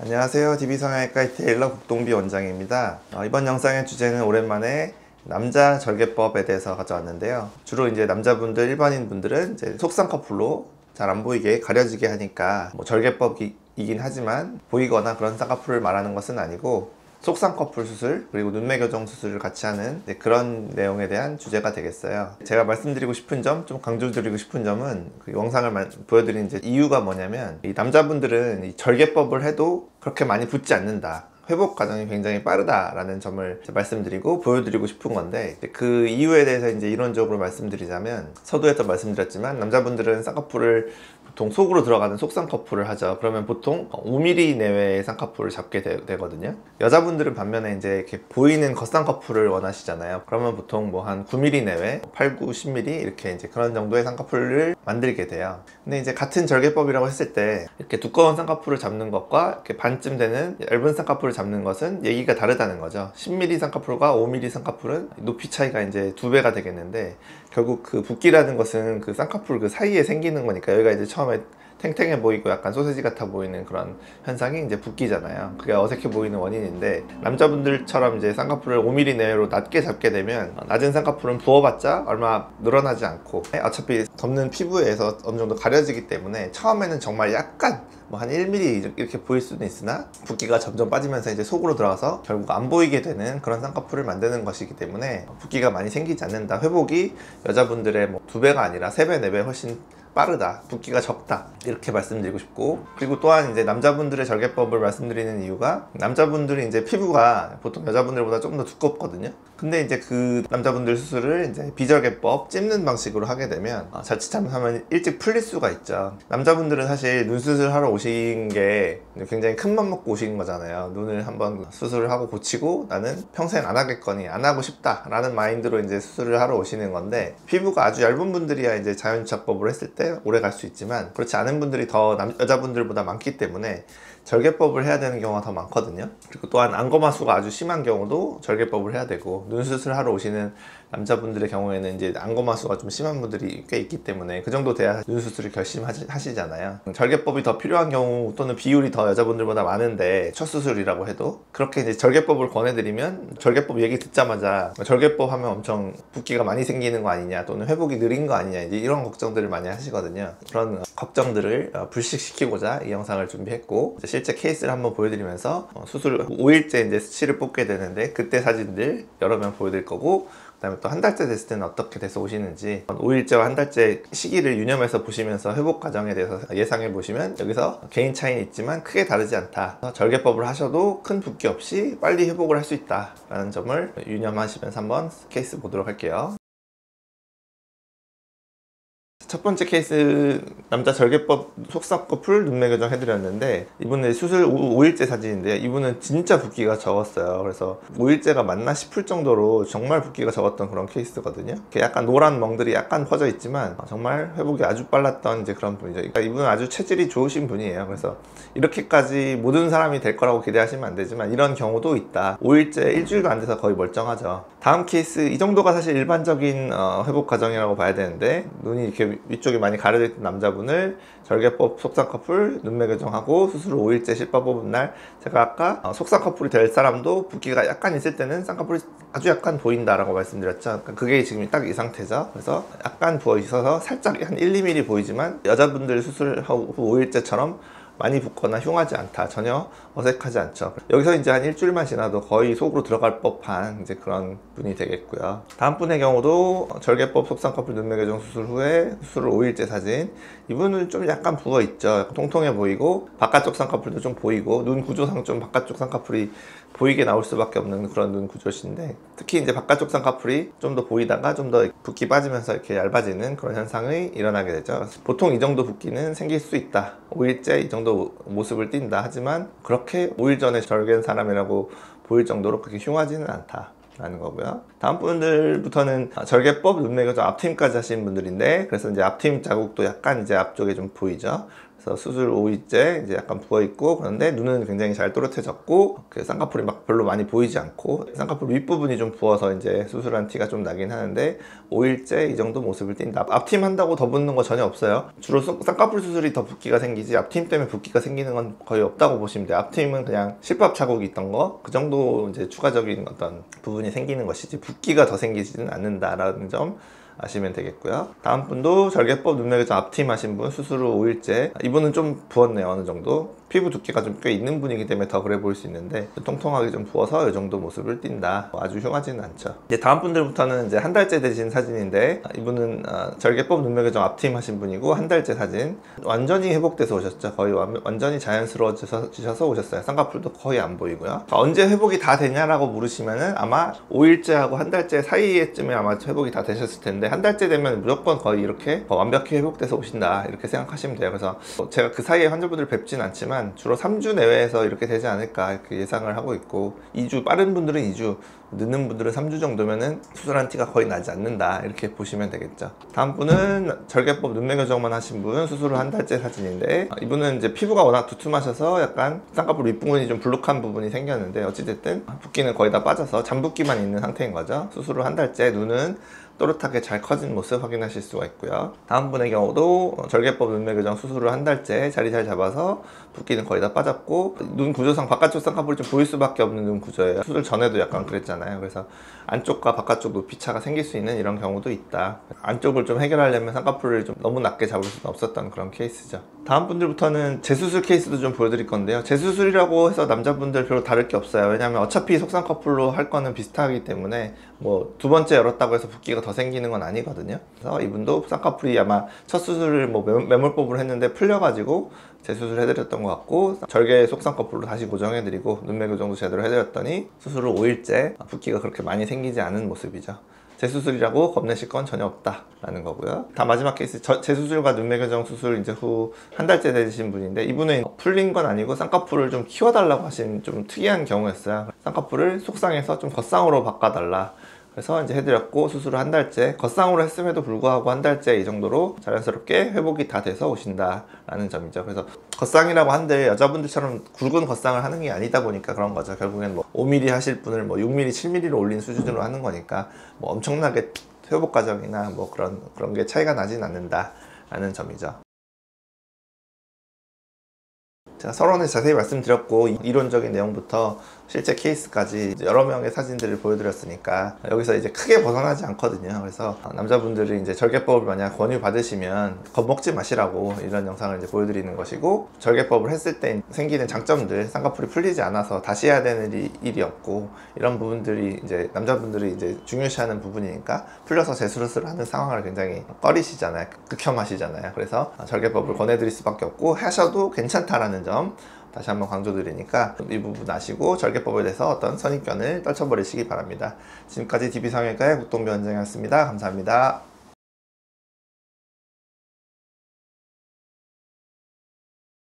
안녕하세요. DB성형외과 이태일러 국동비 원장입니다. 이번 영상의 주제는 오랜만에 남자 절개법에 대해서 가져왔는데요. 주로 이제 남자분들, 일반인 분들은 이제 속상 커플로 잘 안 보이게 가려지게 하니까 절개법이긴 하지만 보이거나 그런 쌍꺼풀을 말하는 것은 아니고 속상 커플 수술 그리고 눈매 교정 수술을 같이 하는 그런 내용에 대한 주제가 되겠어요. 제가 말씀드리고 싶은 점, 좀 강조드리고 싶은 점은 그 영상을 보여드린 이유가 뭐냐면, 이 남자분들은 이 절개법을 해도 그렇게 많이 붓지 않는다, 회복 과정이 굉장히 빠르다라는 점을 말씀드리고 보여드리고 싶은 건데, 그 이유에 대해서 이제 이론적으로 말씀드리자면, 서두에서 말씀드렸지만 남자분들은 쌍꺼풀을 보통 속으로 들어가는 속쌍꺼풀을 하죠. 그러면 보통 5mm 내외의 쌍꺼풀을 잡게 되거든요. 여자분들은 반면에 이제 이렇게 보이는 겉쌍꺼풀을 원하시잖아요. 그러면 보통 뭐 한 9mm 내외, 8, 9, 10mm 이렇게 이제 그런 정도의 쌍꺼풀을 만들게 돼요. 근데 이제 같은 절개법이라고 했을 때 이렇게 두꺼운 쌍꺼풀을 잡는 것과 이렇게 반쯤 되는 얇은 쌍꺼풀을 잡는 것은 얘기가 다르다는 거죠. 10mm 쌍꺼풀과 5mm 쌍꺼풀은 높이 차이가 이제 2배가 되겠는데, 결국 그 붓기라는 것은 그 쌍꺼풀 그 사이에 생기는 거니까, 여기가 이제 처음에 탱탱해 보이고 약간 소세지 같아 보이는 그런 현상이 이제 붓기잖아요. 그게 어색해 보이는 원인인데, 남자분들처럼 이제 쌍꺼풀을 5mm 내외로 낮게 잡게 되면 낮은 쌍꺼풀은 부어봤자 얼마 늘어나지 않고 어차피 덮는 피부에서 어느 정도 가려지기 때문에 처음에는 정말 약간 뭐 한 1mm 이렇게 보일 수는 있으나, 붓기가 점점 빠지면서 이제 속으로 들어가서 결국 안 보이게 되는 그런 쌍꺼풀을 만드는 것이기 때문에 붓기가 많이 생기지 않는다. 회복이 여자분들의 뭐 2배가 아니라 3배, 4배 훨씬 빠르다, 붓기가 적다, 이렇게 말씀드리고 싶고, 그리고 또한 이제 남자분들의 절개법을 말씀드리는 이유가, 남자분들이 이제 피부가 보통 여자분들보다 좀 더 두껍거든요. 근데 이제 그 남자분들 수술을 이제 비절개법, 찝는 방식으로 하게 되면 자칫 잘못하면 일찍 풀릴 수가 있죠. 남자분들은 사실 눈 수술하러 오신 게 굉장히 큰 맘 먹고 오신 거잖아요. 눈을 한번 수술을 하고 고치고 나는 평생 안 하겠거니, 안 하고 싶다 라는 마인드로 이제 수술을 하러 오시는 건데, 피부가 아주 얇은 분들이야 이제 자연주사법을 했을 때 오래 갈 수 있지만, 그렇지 않은 분들이 더 여자분들보다 많기 때문에 절개법을 해야 되는 경우가 더 많거든요. 그리고 또한 안검하수가 아주 심한 경우도 절개법을 해야 되고, 눈 수술하러 오시는 남자분들의 경우에는 이제 안검하수가 좀 심한 분들이 꽤 있기 때문에 그 정도 돼야 눈 수술을 결심하시잖아요. 절개법이 더 필요한 경우, 또는 비율이 더 여자분들보다 많은데 첫 수술이라고 해도 그렇게 이제 절개법을 권해드리면, 절개법 얘기 듣자마자 절개법 하면 엄청 붓기가 많이 생기는 거 아니냐, 또는 회복이 느린 거 아니냐, 이제 이런 걱정들을 많이 하시거든요. 그런 걱정들을 불식시키고자 이 영상을 준비했고, 실제 케이스를 한번 보여드리면서 수술 5일째 이제 수치를 뽑게 되는데, 그때 사진들 여러 명 보여드릴 거고, 그 다음에 또 한 달째 됐을 때는 어떻게 돼서 오시는지, 5일째와 한 달째 시기를 유념해서 보시면서 회복 과정에 대해서 예상해 보시면 여기서 개인 차이는 있지만 크게 다르지 않다, 절개법을 하셔도 큰 붓기 없이 빨리 회복을 할 수 있다 라는 점을 유념하시면서 한번 케이스 보도록 할게요. 첫 번째 케이스, 남자 절개법 속쌍꺼풀 눈매 교정 해드렸는데, 이분은 수술 5일째 사진인데요. 이분은 진짜 붓기가 적었어요. 그래서 5일째가 맞나 싶을 정도로 정말 붓기가 적었던 그런 케이스거든요. 약간 노란 멍들이 약간 퍼져 있지만 정말 회복이 아주 빨랐던 이제 그런 분이죠. 그러니까 이분은 아주 체질이 좋으신 분이에요. 그래서 이렇게까지 모든 사람이 될 거라고 기대하시면 안 되지만 이런 경우도 있다. 5일째, 일주일도 안 돼서 거의 멀쩡하죠. 다음 케이스, 이 정도가 사실 일반적인 회복 과정이라고 봐야 되는데, 눈이 이렇게 위쪽이 많이 가려져 있던 남자분을 절개법 속쌍꺼풀 눈매 교정하고 수술 5일째 실밥 뽑은 날, 제가 아까 속쌍꺼풀이 될 사람도 붓기가 약간 있을 때는 쌍꺼풀이 아주 약간 보인다 라고 말씀드렸죠. 그게 지금 딱 이 상태죠. 그래서 약간 부어 있어서 살짝 한 1, 2mm 보이지만, 여자분들 수술 후 5일째처럼 많이 붓거나 흉하지 않다, 전혀 어색하지 않죠. 여기서 이제 한 일주일만 지나도 거의 속으로 들어갈 법한 이제 그런 분이 되겠고요. 다음 분의 경우도 절개법 속쌍꺼풀 눈매 교정 수술 후에 수술 5일째 사진. 이분은 좀 약간 부어 있죠. 통통해 보이고 바깥쪽 쌍꺼풀도 좀 보이고, 눈 구조상 좀 바깥쪽 쌍꺼풀이 보이게 나올 수밖에 없는 그런 눈 구조신데, 특히 이제 바깥쪽 쌍꺼풀이 좀 더 보이다가 좀 더 붓기 빠지면서 이렇게 얇아지는 그런 현상이 일어나게 되죠. 보통 이 정도 붓기는 생길 수 있다, 5일째 이 정도 모습을 띈다. 하지만 그렇게 5일 전에 절개한 사람이라고 보일 정도로 그렇게 흉하지는 않다 라는 거고요. 다음 분들부터는 절개법 눈매 교정 앞트임까지 하시는 분들인데, 그래서 이제 앞트임 자국도 약간 이제 앞쪽에 좀 보이죠. 그래서 수술 5일째 이제 약간 부어있고, 그런데 눈은 굉장히 잘 또렷해졌고, 그 쌍꺼풀이 막 별로 많이 보이지 않고, 쌍꺼풀 윗부분이 좀 부어서 이제 수술한 티가 좀 나긴 하는데, 5일째 이 정도 모습을 띈다. 앞팀 한다고 더 붓는 거 전혀 없어요. 주로 쌍꺼풀 수술이 더 붓기가 생기지, 앞팀 때문에 붓기가 생기는 건 거의 없다고 보시면 돼요. 앞팀은 그냥 실밥 자국이 있던 거, 그 정도 이제 추가적인 어떤 부분이 생기는 것이지, 붓기가 더 생기지는 않는다라는 점 아시면 되겠고요. 다음 분도 절개법 눈매교정 앞팀 하신 분, 수술 후 5일째. 이분은 좀 부었네요, 어느 정도. 피부 두께가 좀 꽤 있는 분이기 때문에 더 그래 보일 수 있는데, 통통하게 좀 부어서 이 정도 모습을 띈다. 아주 흉하지는 않죠. 이제 다음 분들부터는 이제 한 달째 되신 사진인데, 이분은 절개법 눈매교정 앞팀 하신 분이고, 한 달째 사진. 완전히 회복돼서 오셨죠. 거의 완전히 자연스러워지셔서 오셨어요. 쌍꺼풀도 거의 안 보이고요. 언제 회복이 다 되냐라고 물으시면은 아마 5일째하고 한 달째 사이에쯤에 아마 회복이 다 되셨을 텐데, 한 달째 되면 무조건 거의 이렇게 완벽히 회복돼서 오신다, 이렇게 생각하시면 돼요. 그래서 제가 그 사이에 환자분들을 뵙진 않지만 주로 3주 내외에서 이렇게 되지 않을까 이렇게 예상을 하고 있고, 2주, 빠른 분들은 2주, 늦는 분들은 3주 정도면은 수술한 티가 거의 나지 않는다, 이렇게 보시면 되겠죠. 다음 분은 절개법 눈매교정만 하신 분, 수술을 한 달째 사진인데, 이분은 이제 피부가 워낙 두툼하셔서 약간 쌍꺼풀 윗부분이 좀 불룩한 부분이 생겼는데, 어찌됐든 붓기는 거의 다 빠져서 잔붓기만 있는 상태인 거죠. 수술을 한 달째, 눈은 또렷하게 잘 커진 모습 확인하실 수가 있고요. 다음 분의 경우도 절개법 눈매교정 수술을 한 달째 자리 잘 잡아서 붓기는 거의 다 빠졌고, 눈 구조상 바깥쪽 쌍꺼풀이 좀 보일 수밖에 없는 눈 구조예요. 수술 전에도 약간 그랬잖아요. 그래서 안쪽과 바깥쪽 높이차가 생길 수 있는 이런 경우도 있다. 안쪽을 좀 해결하려면 쌍꺼풀을 좀 너무 낮게 잡을 수는 없었던 그런 케이스죠. 다음 분들부터는 재수술 케이스도 좀 보여드릴 건데요. 재수술이라고 해서 남자분들 별로 다를 게 없어요. 왜냐하면 어차피 속쌍꺼풀로 할 거는 비슷하기 때문에 뭐 두 번째 열었다고 해서 붓기가 더 생기는 건 아니거든요. 그래서 이분도 쌍꺼풀이 아마 첫 수술을 뭐 매몰법으로 했는데 풀려가지고 재수술 해드렸던 것 같고, 절개 속쌍꺼풀로 다시 고정해드리고 눈매교정도 제대로 해드렸더니 수술 후 5일째 붓기가 그렇게 많이 생기지 않은 모습이죠. 재수술이라고 겁내실 건 전혀 없다라는 거고요. 다 마지막 케이스, 재수술과 눈매교정 수술 이제 후 한 달째 되신 분인데, 이분은 풀린 건 아니고 쌍꺼풀을 좀 키워달라고 하신 좀 특이한 경우였어요. 쌍꺼풀을 속쌍에서 좀 겉쌍으로 바꿔달라, 그래서 이제 해드렸고, 수술을 한 달째, 겉쌍으로 했음에도 불구하고 한 달째 이 정도로 자연스럽게 회복이 다 돼서 오신다라는 점이죠. 그래서 겉쌍이라고 한들 여자분들처럼 굵은 겉쌍을 하는 게 아니다 보니까 그런 거죠. 결국엔 뭐 5mm 하실 분을 뭐 6mm, 7mm로 올린 수준으로 하는 거니까 뭐 엄청나게 회복 과정이나 뭐 그런 게 차이가 나진 않는다라는 점이죠. 제가 서론에서 자세히 말씀드렸고, 이론적인 내용부터 실제 케이스까지 여러 명의 사진들을 보여드렸으니까 여기서 이제 크게 벗어나지 않거든요. 그래서 남자분들이 이제 절개법을 만약 권유 받으시면 겁먹지 마시라고 이런 영상을 이제 보여드리는 것이고, 절개법을 했을 때 생기는 장점들, 쌍꺼풀이 풀리지 않아서 다시 해야 되는 일이 없고, 이런 부분들이 이제 남자분들이 이제 중요시하는 부분이니까 풀려서 재수술을 하는 상황을 굉장히 꺼리시잖아요. 극혐하시잖아요. 그래서 절개법을 권해드릴 수밖에 없고, 하셔도 괜찮다라는 점 다시 한번 강조드리니까 이 부분 아시고 절개법에 대해서 어떤 선입견을 떨쳐버리시기 바랍니다. 지금까지 DB성형외과의 국동비 원장이었습니다. 감사합니다.